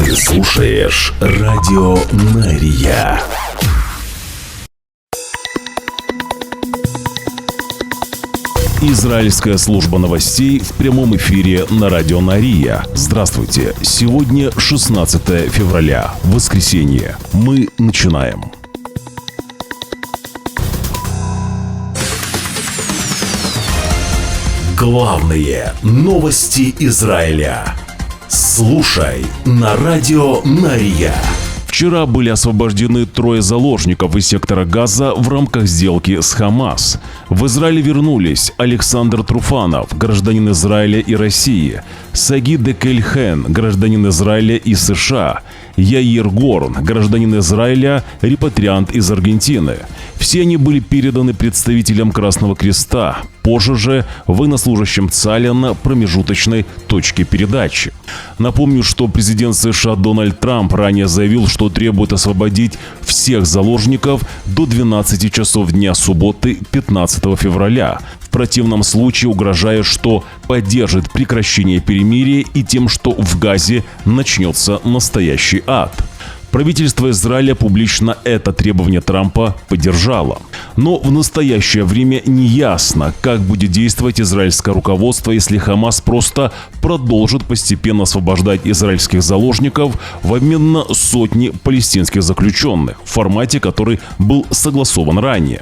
Ты слушаешь Радио Мария. Израильская служба новостей в прямом эфире на Радио Мария. Здравствуйте. Сегодня 16 февраля, воскресенье. Мы начинаем. Главные новости Израиля. Слушай на Радио Мария. Вчера были освобождены 3 заложников из сектора Газа в рамках сделки с Хамас. В Израиль вернулись Александр Труфанов, гражданин Израиля и России, Саги Декель-Хен, гражданин Израиля и США, Яир Горн, гражданин Израиля, репатриант из Аргентины. Все они были переданы представителям Красного Креста, позже же военнослужащим ЦАЛЯ на промежуточной точке передачи. Напомню, что президент США Дональд Трамп ранее заявил, что требует освободить всех заложников до 12 часов дня субботы 15 февраля. В противном случае угрожая, что поддержит прекращение перемирия и тем, что в Газе начнется настоящий ад. Правительство Израиля публично это требование Трампа поддержало. Но в настоящее время неясно, как будет действовать израильское руководство, если Хамас просто продолжит постепенно освобождать израильских заложников в обмен на сотни палестинских заключенных в формате, который был согласован ранее.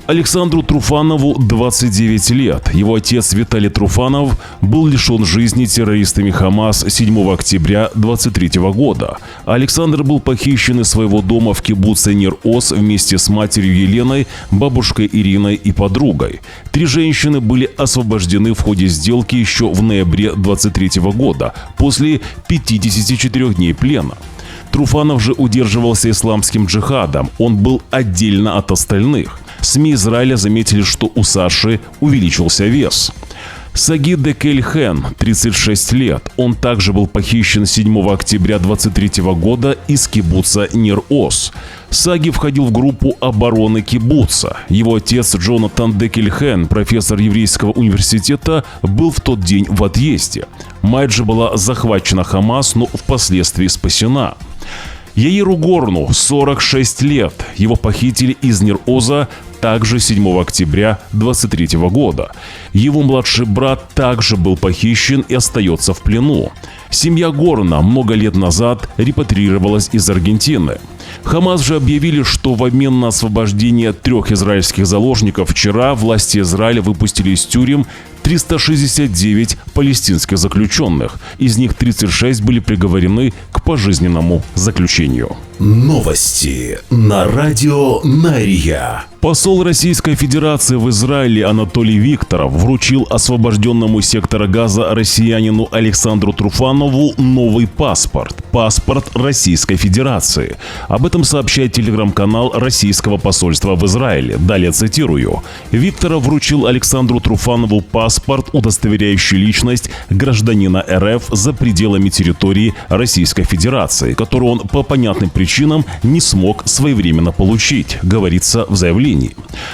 Александру Труфанову 29 лет. Его отец Виталий Труфанов был лишен жизни террористами Хамас 7 октября 2023 года. Александр был похищен из своего дома в кибуце Нир-Оз вместе с матерью Еленой, бабушкой Ириной и подругой. 3 женщины были освобождены в ходе сделки еще в ноябре 2023 года, после 54 дней плена. Труфанов же удерживался исламским джихадом, он был отдельно от остальных. СМИ Израиля заметили, что у Саши увеличился вес. Саги Декель-Хен, 36 лет. Он также был похищен 7 октября 2023 года из кибуца Нир-Оз. Саги входил в группу обороны кибуца. Его отец Джонатан Декель-Хен, профессор еврейского университета, был в тот день в отъезде. Мать же была захвачена Хамас, но впоследствии спасена. Яиру Горну 46 лет. Его похитили из Нир-Оза также 7 октября 2023 года. Его младший брат также был похищен и остается в плену. Семья Горна много лет назад репатрировалась из Аргентины. Хамас же объявили, что в обмен на освобождение 3 израильских заложников вчера власти Израиля выпустили из тюрем 369 палестинских заключенных. Из них 36 были приговорены к пожизненному заключению. Новости на Радио Мария. Посол Российской Федерации в Израиле Анатолий Викторов вручил освобожденному из сектора Газа россиянину Александру Труфанову новый паспорт – паспорт Российской Федерации. Об этом сообщает телеграм-канал российского посольства в Израиле. Далее цитирую. Викторов вручил Александру Труфанову паспорт, удостоверяющий личность гражданина РФ за пределами территории Российской Федерации, который он по понятным причинам не смог своевременно получить, говорится в заявлении.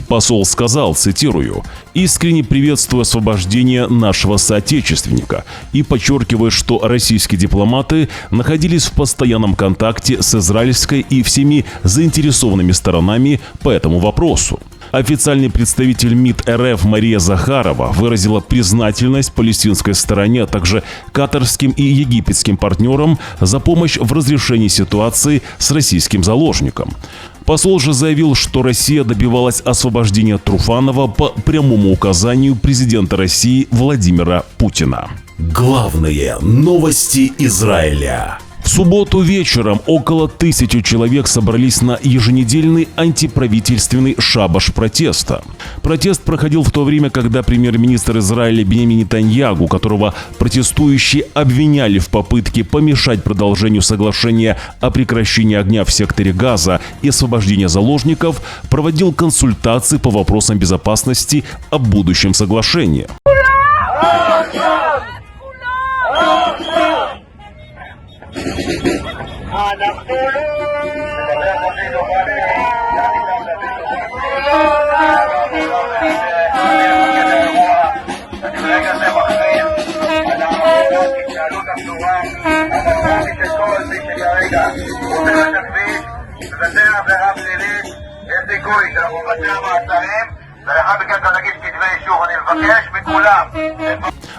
Посол сказал, цитирую, «Искренне приветствую освобождение нашего соотечественника и подчеркиваю, что российские дипломаты находились в постоянном контакте с израильской и всеми заинтересованными сторонами по этому вопросу». Официальный представитель МИД РФ Мария Захарова выразила признательность палестинской стороне, а также катарским и египетским партнерам за помощь в разрешении ситуации с российским заложником. Посол же заявил, что Россия добивалась освобождения Труфанова по прямому указанию президента России Владимира Путина. Главные новости Израиля. В субботу вечером около 1000 человек собрались на еженедельный антиправительственный шабаш протеста. Протест проходил в то время, когда премьер-министр Израиля Биньямин Нетаньяху, которого протестующие обвиняли в попытке помешать продолжению соглашения о прекращении огня в секторе Газа и освобождении заложников, проводил консультации по вопросам безопасности о будущем соглашении.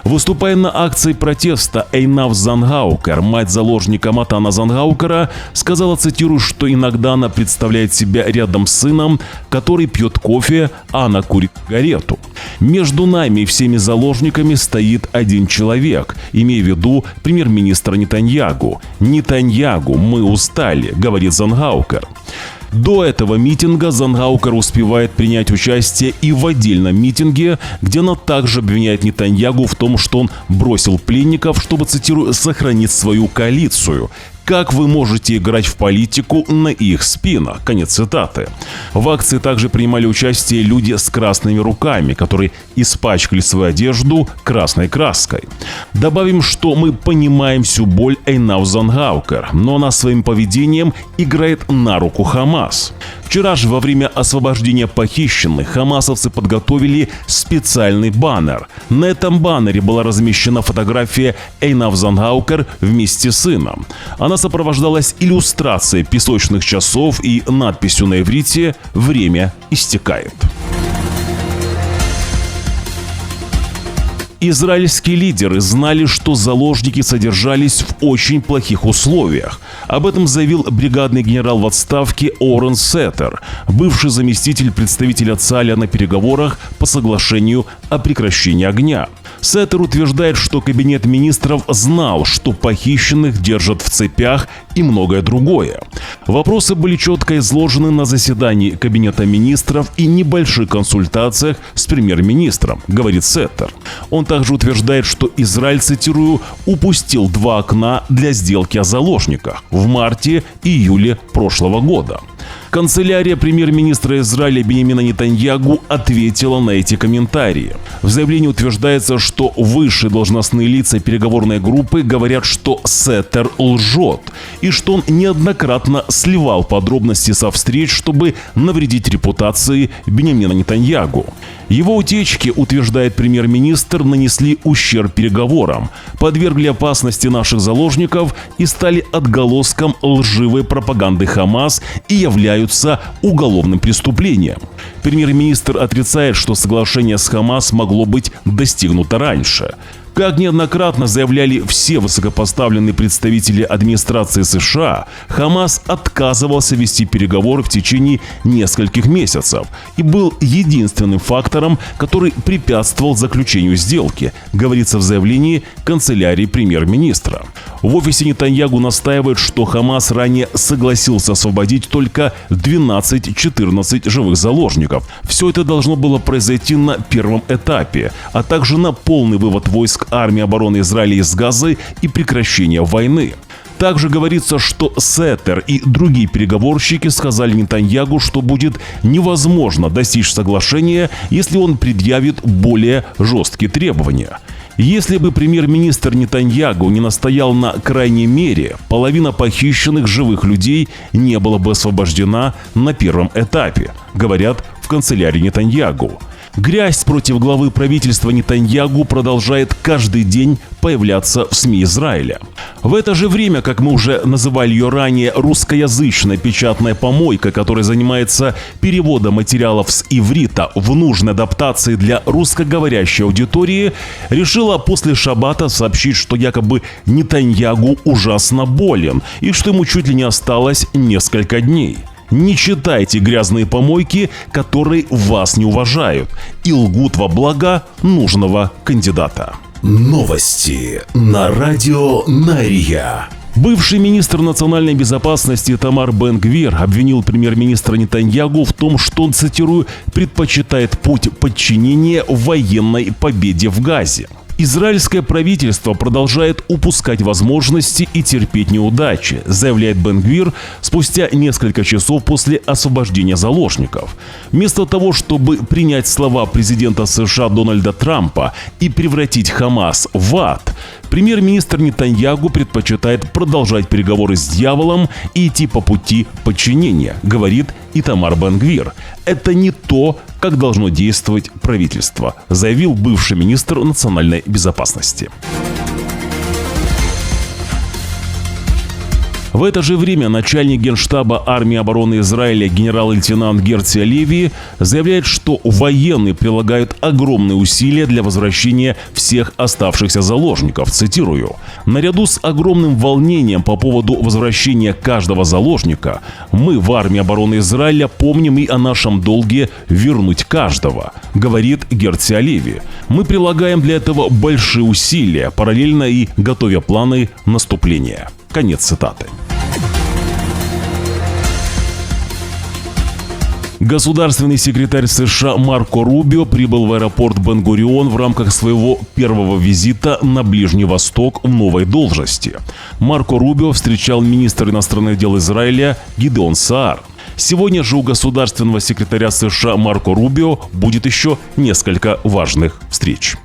Выступая на акции протеста, Эйнав Зангаукер, мать заложника Матана Зангаукера, сказала, цитирую, что иногда она представляет себя рядом с сыном, который пьет кофе, а она курит сигарету. Между нами и всеми заложниками стоит один человек, имея в виду премьер-министра Нетаньягу. «Нетаньягу, мы устали», — говорит Зангаукер. До этого митинга Зангаукер успевает принять участие и в отдельном митинге, где она также обвиняет Нетаньягу в том, что он бросил пленников, чтобы, цитирую, «сохранить свою коалицию». «Как вы можете играть в политику на их спинах?» Конец цитаты. В акции также принимали участие люди с красными руками, которые испачкали свою одежду красной краской. Добавим, что мы понимаем всю боль Эйнав Зангаукер, но она своим поведением играет на руку Хамас. Вчера же во время освобождения похищенных хамасовцы подготовили специальный баннер. На этом баннере была размещена фотография Эйнав Зангаукер вместе с сыном. Она сопровождалась иллюстрацией песочных часов и надписью на иврите «Время истекает». Израильские лидеры знали, что заложники содержались в очень плохих условиях. Об этом заявил бригадный генерал в отставке Орен Сеттер, бывший заместитель представителя ЦАЛЯ на переговорах по соглашению о прекращении огня. Сеттер утверждает, что кабинет министров знал, что похищенных держат в цепях и многое другое. Вопросы были четко изложены на заседании кабинета министров и небольших консультациях с премьер-министром, говорит Сеттер. Он также утверждает, что Израиль, цитирую, упустил 2 окна для сделки о заложниках в марте и июле прошлого года. Канцелярия премьер-министра Израиля Биньямина Нетаньягу ответила на эти комментарии. В заявлении утверждается, что высшие должностные лица переговорной группы говорят, что Сеттер лжет, и что он неоднократно сливал подробности со встреч, чтобы навредить репутации Биньямина Нетаньягу. Его утечки, утверждает премьер-министр, нанесли ущерб переговорам, подвергли опасности наших заложников и стали отголоском лживой пропаганды Хамас и являются уголовным преступлением. Премьер-министр отрицает, что соглашение с Хамас могло быть достигнуто раньше. Как неоднократно заявляли все высокопоставленные представители администрации США, Хамас отказывался вести переговоры в течение нескольких месяцев и был единственным фактором, который препятствовал заключению сделки, говорится в заявлении канцелярии премьер-министра. В офисе Нетаньягу настаивают, что Хамас ранее согласился освободить только 12-14 живых заложников. Все это должно было произойти на первом этапе, а также на полный вывод войск армии обороны Израиля из Газы и прекращение войны. Также говорится, что Сеттер и другие переговорщики сказали Нетаньягу, что будет невозможно достичь соглашения, если он предъявит более жесткие требования. Если бы премьер-министр Нетаньягу не настоял на крайней мере, половина похищенных живых людей не была бы освобождена на первом этапе, говорят в канцелярии Нетаньягу. Грязь против главы правительства Нетаньягу продолжает каждый день появляться в СМИ Израиля. В это же время, как мы уже называли ее ранее, русскоязычная печатная помойка, которая занимается переводом материалов с иврита в нужной адаптации для русскоговорящей аудитории, решила после шаббата сообщить, что якобы Нетаньягу ужасно болен и что ему чуть ли не осталось несколько дней. Не читайте грязные помойки, которые вас не уважают и лгут во благо нужного кандидата. Новости на радио Нария. Бывший министр национальной безопасности Тамар Бен-Гвир обвинил премьер-министра Нетаньягу в том, что он, цитирую, предпочитает путь подчинения военной победе в Газе. Израильское правительство продолжает упускать возможности и терпеть неудачи, заявляет Бен-Гвир спустя несколько часов после освобождения заложников. Вместо того, чтобы принять слова президента США Дональда Трампа и превратить Хамас в ад, премьер-министр Нетаньягу предпочитает продолжать переговоры с дьяволом и идти по пути подчинения, говорит Итамар Бен-Гвир. Это не то, как должно действовать правительство, заявил бывший министр национальной безопасности. В это же время начальник Генштаба армии обороны Израиля генерал-лейтенант Герци Алеви заявляет, что военные прилагают огромные усилия для возвращения всех оставшихся заложников. Цитирую: «Наряду с огромным волнением по поводу возвращения каждого заложника, мы в армии обороны Израиля помним и о нашем долге вернуть каждого», говорит Герци Алеви. «Мы прилагаем для этого большие усилия, параллельно и готовя планы наступления». Конец цитаты. Государственный секретарь США Марко Рубио прибыл в аэропорт Бен-Гурион в рамках своего первого визита на Ближний Восток в новой должности. Марко Рубио встречал министра иностранных дел Израиля Гидеон Саар. Сегодня же у государственного секретаря США Марко Рубио будет еще несколько важных встреч.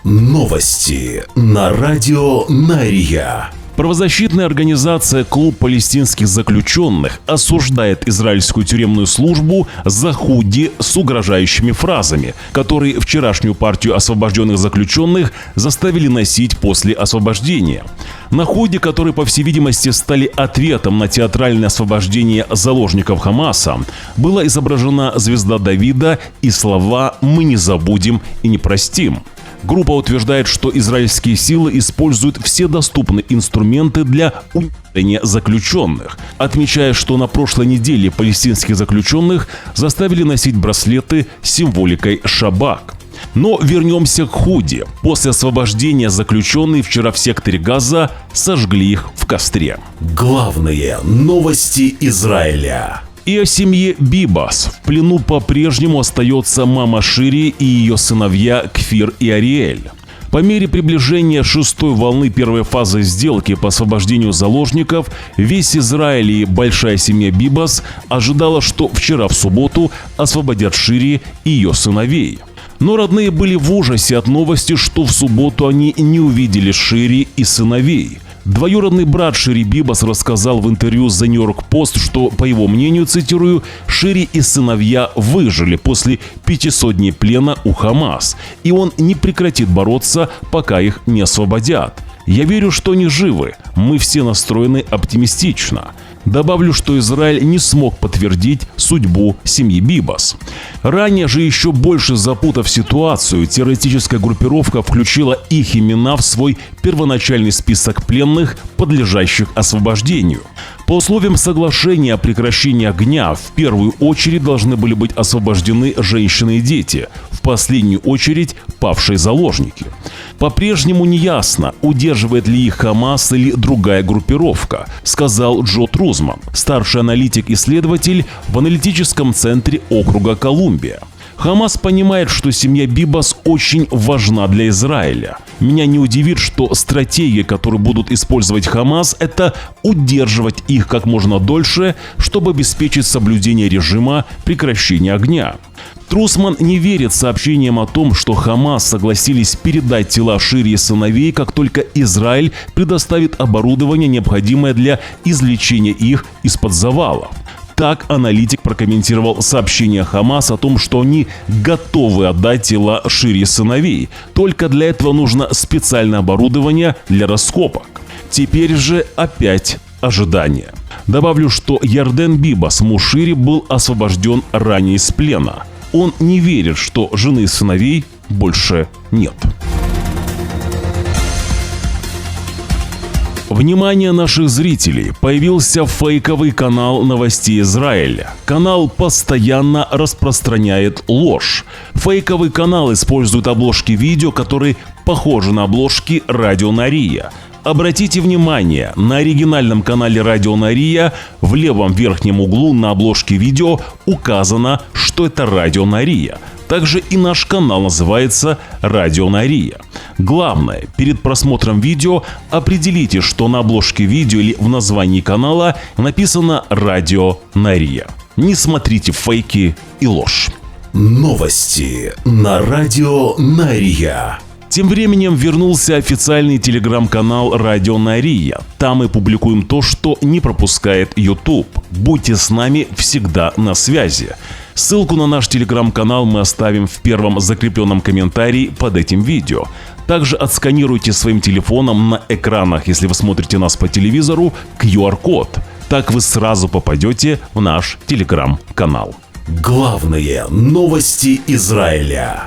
Новости на радио Нария. Правозащитная организация «Клуб палестинских заключенных» осуждает израильскую тюремную службу за худи с угрожающими фразами, которые вчерашнюю партию освобожденных заключенных заставили носить после освобождения. На худи, которые, по всей видимости, стали ответом на театральное освобождение заложников Хамаса, была изображена звезда Давида и слова «Мы не забудем и не простим». Группа утверждает, что израильские силы используют все доступные инструменты для унижения заключенных, отмечая, что на прошлой неделе палестинских заключенных заставили носить браслеты с символикой «Шабак». Но вернемся к худи. После освобождения заключенные вчера в секторе Газа сожгли их в костре. Главные новости Израиля. И о семье Бибас. В плену по-прежнему остается мама Шири и ее сыновья Кфир и Ариэль. По мере приближения шестой волны первой фазы сделки по освобождению заложников, весь Израиль и большая семья Бибас ожидала, что вчера в субботу освободят Шири и ее сыновей. Но родные были в ужасе от новости, что в субботу они не увидели Шири и сыновей. Двоюродный брат Шири Бибас рассказал в интервью The New York Post, что, по его мнению, цитирую, «Шири и сыновья выжили после 500 дней плена у Хамас, и он не прекратит бороться, пока их не освободят. Я верю, что они живы. Мы все настроены оптимистично». Добавлю, что Израиль не смог подтвердить судьбу семьи Бибас. Ранее же, еще больше запутав ситуацию, террористическая группировка включила их имена в свой первоначальный список пленных, подлежащих освобождению. По условиям соглашения о прекращении огня в первую очередь должны были быть освобождены женщины и дети, в последнюю очередь павшие заложники. По-прежнему неясно, удерживает ли их Хамас или другая группировка, сказал Джо Трузман, старший аналитик-исследователь в аналитическом центре округа Колумбия. Хамас понимает, что семья Бибас очень важна для Израиля. Меня не удивит, что стратегия, которую будут использовать Хамас, это удерживать их как можно дольше, чтобы обеспечить соблюдение режима прекращения огня. Трусман не верит сообщениям о том, что Хамас согласились передать тела Шири и сыновей, как только Израиль предоставит оборудование, необходимое для извлечения их из-под завалов. Так аналитик прокомментировал сообщение Хамас о том, что они готовы отдать тела Шири и сыновей. Только для этого нужно специальное оборудование для раскопок. Теперь же опять ожидание. Добавлю, что Ярден Бибас, муж Шири, был освобожден ранее из плена. Он не верит, что жены и сыновей больше нет. Внимание наших зрителей! Появился фейковый канал новостей Израиля. Канал постоянно распространяет ложь. Фейковый канал использует обложки видео, которые похожи на обложки Радио Нария. Обратите внимание, на оригинальном канале Радио Нария в левом верхнем углу на обложке видео указано, что это Радио Нария. Также и наш канал называется Радио Нария. Главное, перед просмотром видео определите, что на обложке видео или в названии канала написано Радио Нария. Не смотрите фейки и ложь. Новости на радио Нария. Тем временем вернулся официальный телеграм-канал «Радио Нария». Там мы публикуем то, что не пропускает YouTube. Будьте с нами всегда на связи. Ссылку на наш телеграм-канал мы оставим в первом закрепленном комментарии под этим видео. Также отсканируйте своим телефоном на экранах, если вы смотрите нас по телевизору, QR-код. Так вы сразу попадете в наш телеграм-канал. Главные новости Израиля.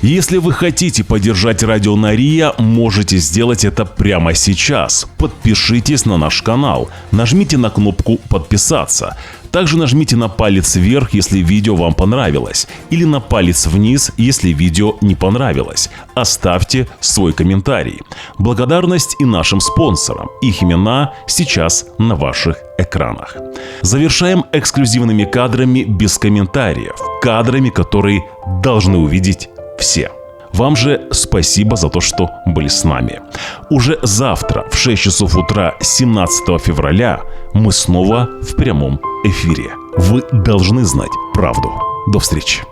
Если вы хотите поддержать Радио Нария, можете сделать это прямо сейчас. Подпишитесь на наш канал, нажмите на кнопку «Подписаться». Также нажмите на палец вверх, если видео вам понравилось, или на палец вниз, если видео не понравилось. Оставьте свой комментарий. Благодарность и нашим спонсорам. Их имена сейчас на ваших экранах. Завершаем эксклюзивными кадрами без комментариев. Кадрами, которые должны увидеть все. Вам же спасибо за то, что были с нами. Уже завтра в 6 часов утра 17 февраля мы снова в прямом эфире. Вы должны знать правду. До встречи.